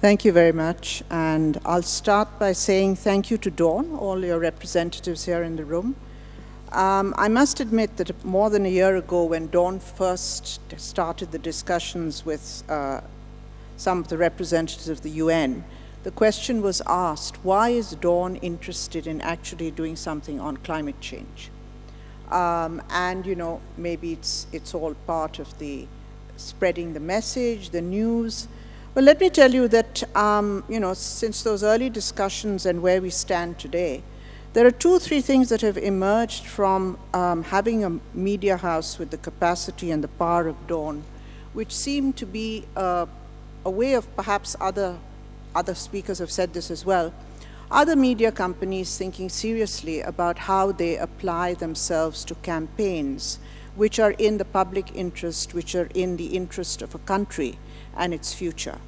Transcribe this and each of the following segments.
Thank you very much. And I'll start by saying thank you to Dawn, all your representatives here in the room. I must admit that more than a year ago, when Dawn first started the discussions with some of the representatives of the UN, the question was asked, why is Dawn interested in actually doing something on climate change? And, you know, maybe it's all part of the spreading the message, the news. Well, let me tell you that, you know, since those early discussions and where we stand today, there are 2 or 3 things that have emerged from having a media house with the capacity and the power of Dawn, which seem to be a way of perhaps other speakers have said this as well, other media companies thinking seriously about how they apply themselves to campaigns which are in the public interest, which are in the interest of a country and its future.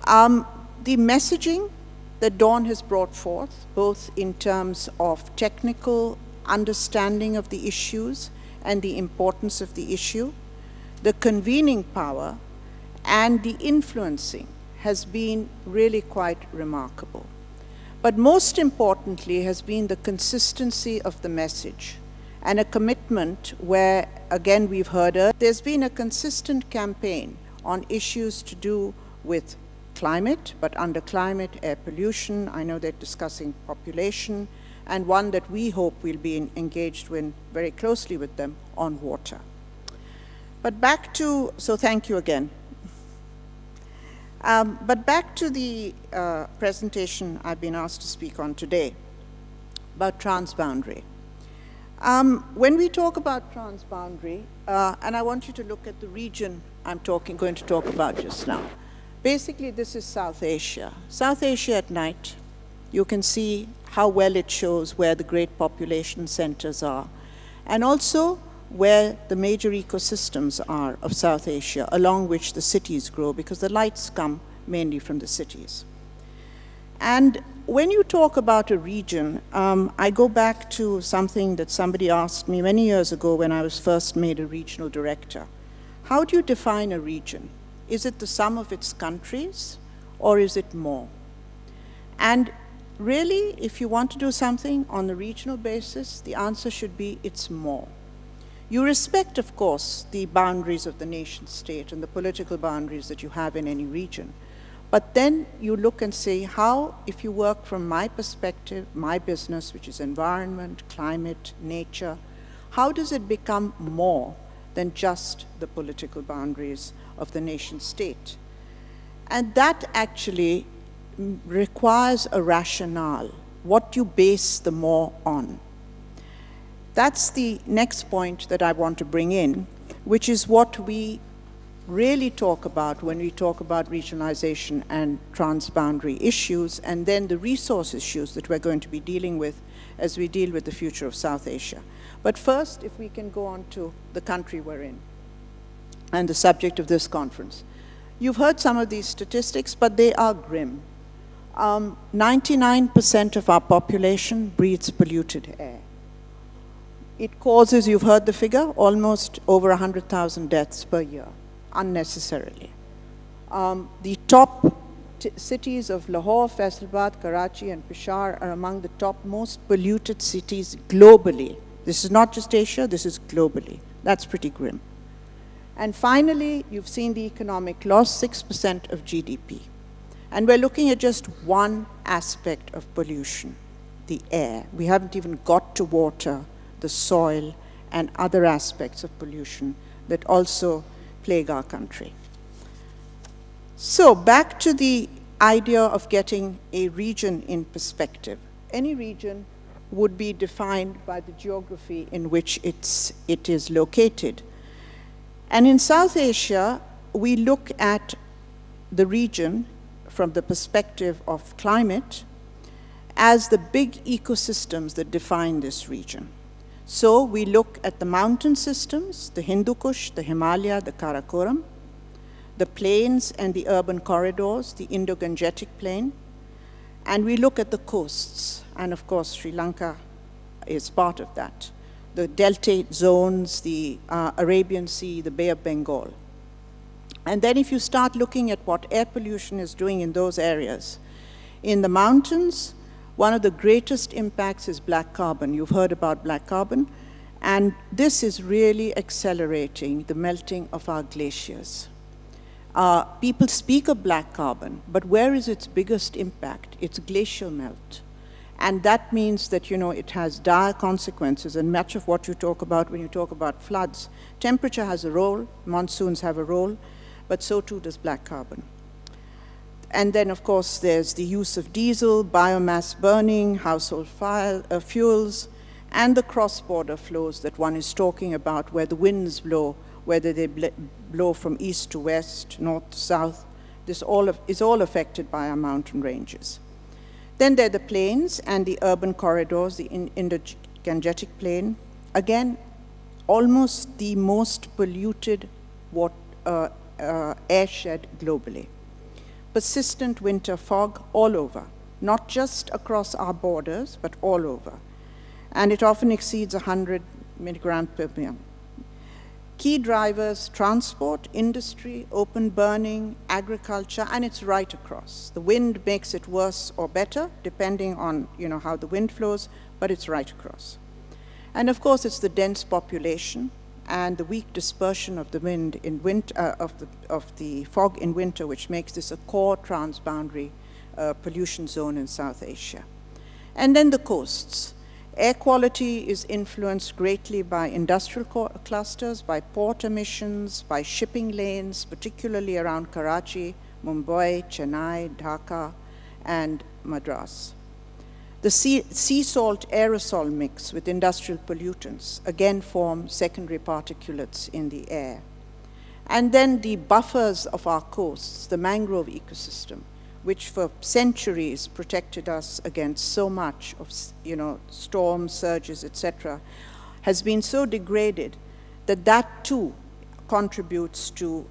The messaging that Dawn has brought forth, both in terms of technical understanding of the issues and the importance of the issue, the convening power, and the influencing, has been really quite remarkable. But most importantly has been the consistency of the message and a commitment where, again, we've heard there's been a consistent campaign on issues to do with climate, but under climate, air pollution. I know they're discussing population, and one that we hope we'll be engaged with very closely with them on water. But back to, so thank you again. But back to the presentation I've been asked to speak on today about transboundary. When we talk about transboundary, and I want you to look at the region I'm going to talk about just now. Basically, this is South Asia. South Asia at night, you can see how well it shows where the great population centers are, and also where the major ecosystems are of South Asia, along which the cities grow, because the lights come mainly from the cities. And when you talk about a region, I go back to something that somebody asked me many years ago when I was first made a regional director. How do you define a region? Is it the sum of its countries, or is it more? And really, if you want to do something on the regional basis, the answer should be it's more. You respect, of course, the boundaries of the nation state and the political boundaries that you have in any region. But then you look and say, how, if you work from my perspective, my business, which is environment, climate, nature, how does it become more than just the political boundaries of the nation state? And that actually requires a rationale, what you base the more on. That's the next point that I want to bring in, which is what we really talk about when we talk about regionalization and transboundary issues, and then the resource issues that we're going to be dealing with as we deal with the future of South Asia. But first, if we can go on to the country we're in and the subject of this conference. You've heard some of these statistics, but they are grim. 99% of our population breathes polluted air. It causes, you've heard the figure, almost over 100,000 deaths per year, unnecessarily. The top cities of Lahore, Faisalabad, Karachi, and Peshawar are among the top most polluted cities globally. This is not just Asia, this is globally. That's pretty grim. And finally, you've seen the economic loss, 6% of GDP. And we're looking at just one aspect of pollution, the air. We haven't even got to water, the soil, and other aspects of pollution that also plague our country. So back to the idea of getting a region in perspective. Any region would be defined by the geography in which it is located. And in South Asia, we look at the region from the perspective of climate as the big ecosystems that define this region. So we look at the mountain systems, the Hindu Kush, the Himalaya, the Karakoram, the plains and the urban corridors, the Indo-Gangetic Plain, and we look at the coasts, and of course Sri Lanka is part of that, the delta zones, the Arabian Sea, the Bay of Bengal. And then if you start looking at what air pollution is doing in those areas, in the mountains, one of the greatest impacts is black carbon. You've heard about black carbon. And this is really accelerating the melting of our glaciers. People speak of black carbon, but where is its biggest impact? It's glacial melt. And that means that, you know, it has dire consequences, and much of what you talk about when you talk about floods. Temperature has a role, monsoons have a role, but so too does black carbon. And then, of course, there's the use of diesel, biomass burning, household fuels, and the cross-border flows that one is talking about, where the winds blow, whether they blow from east to west, north to south. This is all affected by our mountain ranges. Then there are the plains and the urban corridors, the Indo-Gangetic Plain. Again, almost the most polluted airshed globally. Persistent winter fog all over, not just across our borders, but all over. And it often exceeds 100 milligrams per million. Key drivers: transport, industry, open burning, agriculture, and it's right across. The wind makes it worse or better, depending on, you know, how the wind flows, but it's right across. And of course, it's the dense population and the weak dispersion of the wind in winter, of the fog in winter, which makes this a core transboundary pollution zone in South Asia. And then the coasts. Air quality is influenced greatly by industrial clusters, by port emissions, by shipping lanes, particularly around Karachi, Mumbai, Chennai, Dhaka, and Madras. The sea salt aerosol mix with industrial pollutants again form secondary particulates in the air. And then the buffers of our coasts, the mangrove ecosystem, which for centuries protected us against so much of, you know, storms, surges, etc., has been so degraded that that too contributes to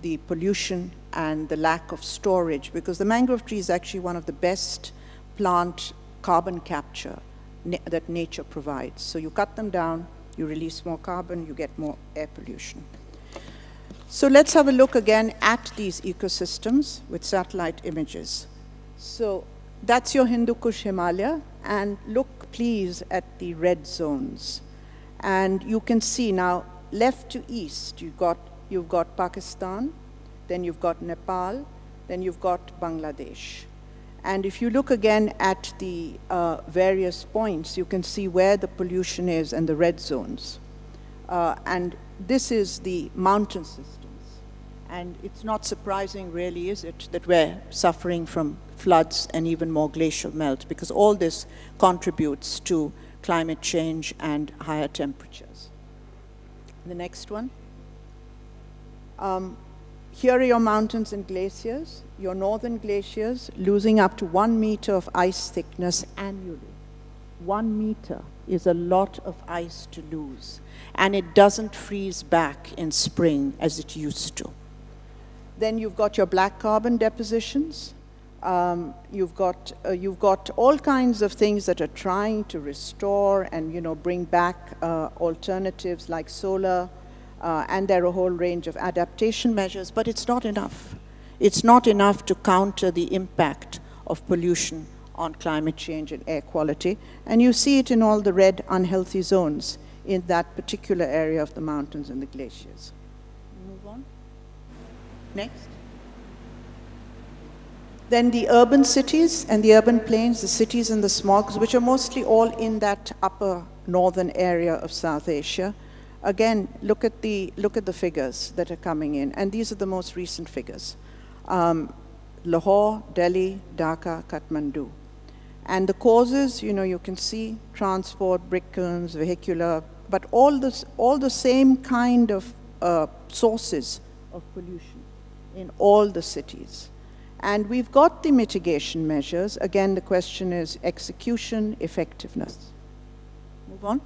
the pollution and the lack of storage, because the mangrove tree is actually one of the best plant carbon capture that nature provides. So you cut them down, you release more carbon, you get more air pollution. So let's have a look again at these ecosystems with satellite images. So that's your Hindu Kush Himalaya, and look please at the red zones. And you can see now, left to east, you've got Pakistan, then you've got Nepal, then you've got Bangladesh. And if you look again at the various points, you can see where the pollution is and the red zones. And this is the mountain systems. And it's not surprising, really, is it, that we're suffering from floods and even more glacial melt, because all this contributes to climate change and higher temperatures. The next one. Here are your mountains and glaciers, your northern glaciers losing up to 1 meter of ice thickness annually. 1 meter is a lot of ice to lose, and it doesn't freeze back in spring as it used to. Then you've got your black carbon depositions. You've got all kinds of things that are trying to restore and, you know, bring back alternatives like solar, and there are a whole range of adaptation measures, but it's not enough. It's not enough to counter the impact of pollution on climate change and air quality, and you see it in all the red unhealthy zones in that particular area of the mountains and the glaciers. Move on. Next. Then the urban cities and the urban plains, the cities and the smogs, which are mostly all in that upper northern area of South Asia. Again, look at the figures that are coming in, and these are the most recent figures. Lahore, Delhi, Dhaka, Kathmandu. And the causes, you know, you can see transport, brick kilns, vehicular, but all the same kind of sources of pollution in all the cities. And we've got the mitigation measures. Again, the question is execution, effectiveness. Move on.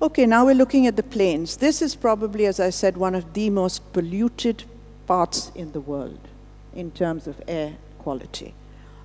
Okay, now we're looking at the plains. This is probably, as I said, one of the most polluted parts in the world in terms of air quality.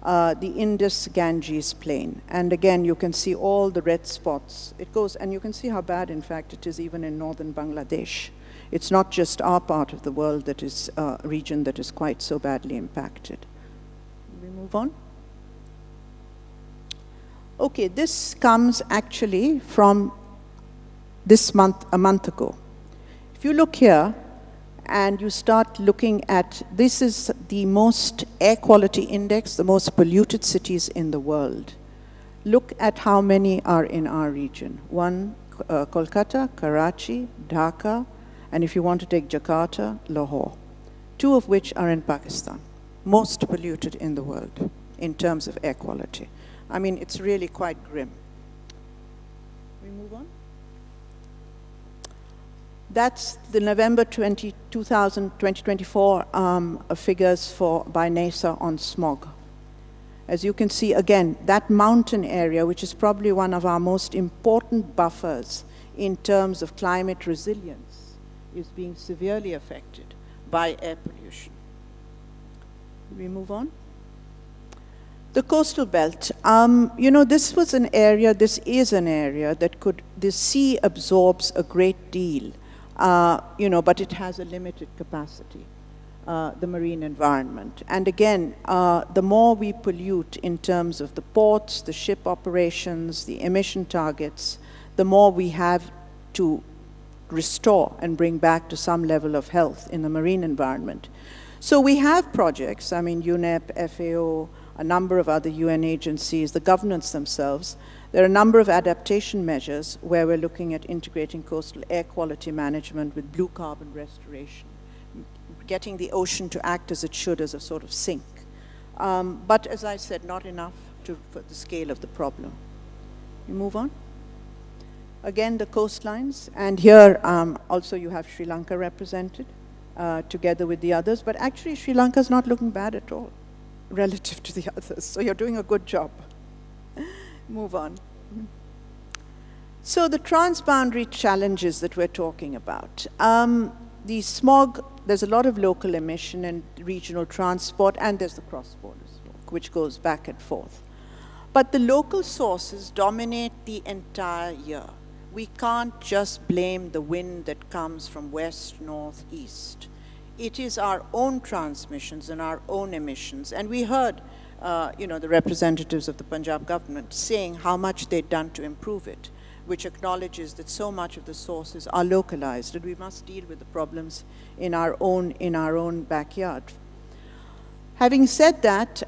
The Indus-Ganges plain. And again, you can see all the red spots. It goes, and you can see how bad, in fact, it is even in northern Bangladesh. It's not just our part of the world that is a region that is quite so badly impacted. We move on. Okay, this comes actually from this month, a month ago. If you look here and you start looking at, this is the most air quality index, the most polluted cities in the world. Look at how many are in our region. One, Kolkata, Karachi, Dhaka, and if you want to take Jakarta, Lahore. Two of which are in Pakistan, most polluted in the world in terms of air quality. I mean, it's really quite grim. We move on. That's the November 2024 figures by NASA on smog. As you can see, again, that mountain area, which is probably one of our most important buffers in terms of climate resilience, is being severely affected by air pollution. We move on. The coastal belt. You know, this is an area that the sea absorbs a great deal, you know, but it has a limited capacity. The marine environment. And again, the more we pollute in terms of the ports, the ship operations, the emission targets, the more we have to restore and bring back to some level of health in the marine environment. So we have projects, I mean, UNEP, FAO, a number of other UN agencies, the governments themselves. There are a number of adaptation measures where we're looking at integrating coastal air quality management with blue carbon restoration, getting the ocean to act as it should, as a sort of sink. But as I said, not enough for the scale of the problem. You move on. Again, the coastlines. And here also you have Sri Lanka represented together with the others. But actually, Sri Lanka is not looking bad at all relative to the others. So you're doing a good job. Move on. So the transboundary challenges that we're talking about. The smog, there's a lot of local emission and regional transport, and there's the cross-border smoke, which goes back and forth. But the local sources dominate the entire year. We can't just blame the wind that comes from west, north, east. It is our own transmissions and our own emissions. And we heard you know, the representatives of the Punjab government saying how much they'd done to improve it, which acknowledges that so much of the sources are localized, and we must deal with the problems in our own backyard. Having said that,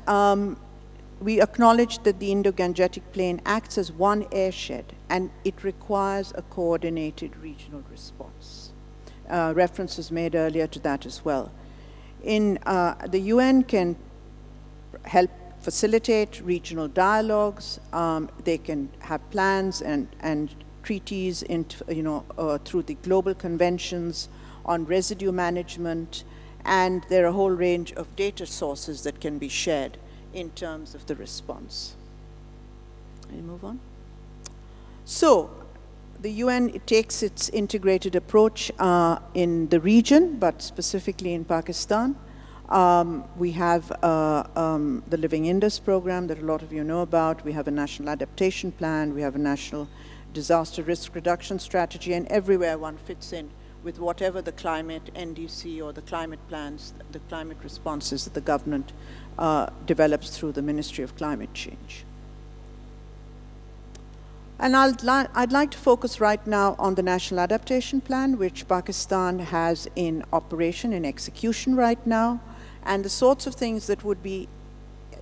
we acknowledge that the Indo-Gangetic Plain acts as one airshed, and it requires a coordinated regional response. Reference was made earlier to that as well. The UN can help facilitate regional dialogues. They can have plans and treaties through the global conventions on residue management, and there are a whole range of data sources that can be shared in terms of the response. Can you move on? So the UN takes its integrated approach in the region, but specifically in Pakistan. We have the Living Indus program that a lot of you know about. We have a national adaptation plan. We have a national disaster risk reduction strategy, and everywhere one fits in with whatever the climate NDC or the climate plans, the climate responses that the government develops through the Ministry of Climate Change. And I'd like to focus right now on the National Adaptation Plan, which Pakistan has in operation, in execution right now, and the sorts of things that would be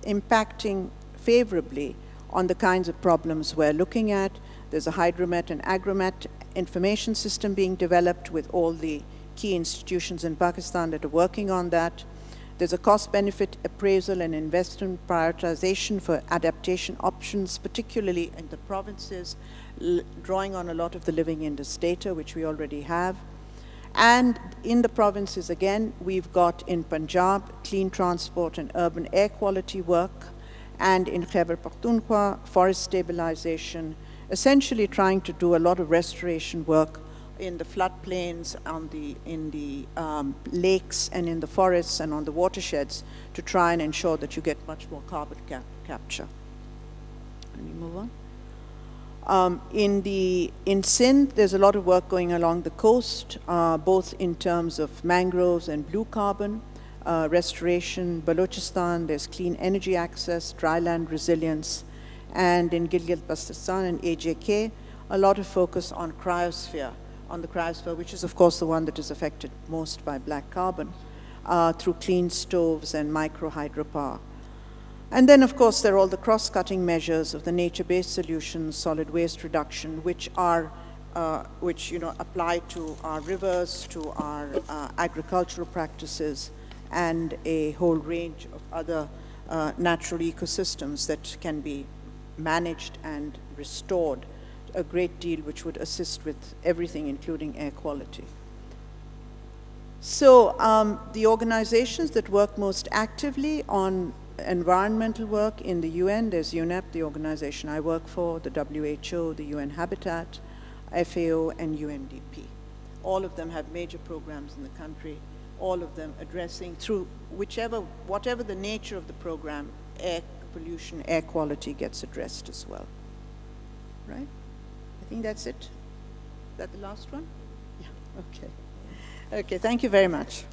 impacting favorably on the kinds of problems we're looking at. There's a hydromet and agromet information system being developed with all the key institutions in Pakistan that are working on that. There's a cost-benefit appraisal and investment prioritization for adaptation options, particularly in the provinces, drawing on a lot of the Living Indus data, which we already have. And in the provinces, again, we've got in Punjab, clean transport and urban air quality work, and in Khyber Pakhtunkhwa, forest stabilization, essentially trying to do a lot of restoration work in the floodplains, in the lakes, and in the forests, and on the watersheds to try and ensure that you get much more carbon capture. Can we move In Sindh, there's a lot of work going along the coast, both in terms of mangroves and blue carbon, restoration. Balochistan, there's clean energy access, dryland resilience, and in Gilgit-Baltistan and AJK, a lot of focus on cryosphere, which is, of course, the one that is affected most by black carbon, through clean stoves and micro hydropower. And then, of course, there are all the cross-cutting measures of the nature-based solutions, solid waste reduction, which apply to our rivers, to our agricultural practices, and a whole range of other natural ecosystems that can be managed and restored, a great deal which would assist with everything, including air quality. So the organizations that work most actively on environmental work in the UN, there's UNEP, the organization I work for, the WHO, the UN Habitat, FAO, and UNDP. All of them have major programs in the country, all of them addressing through whatever the nature of the program, air pollution, air quality gets addressed as well. Right? I think that's it. Is that the last one? Yeah, okay. Okay, thank you very much.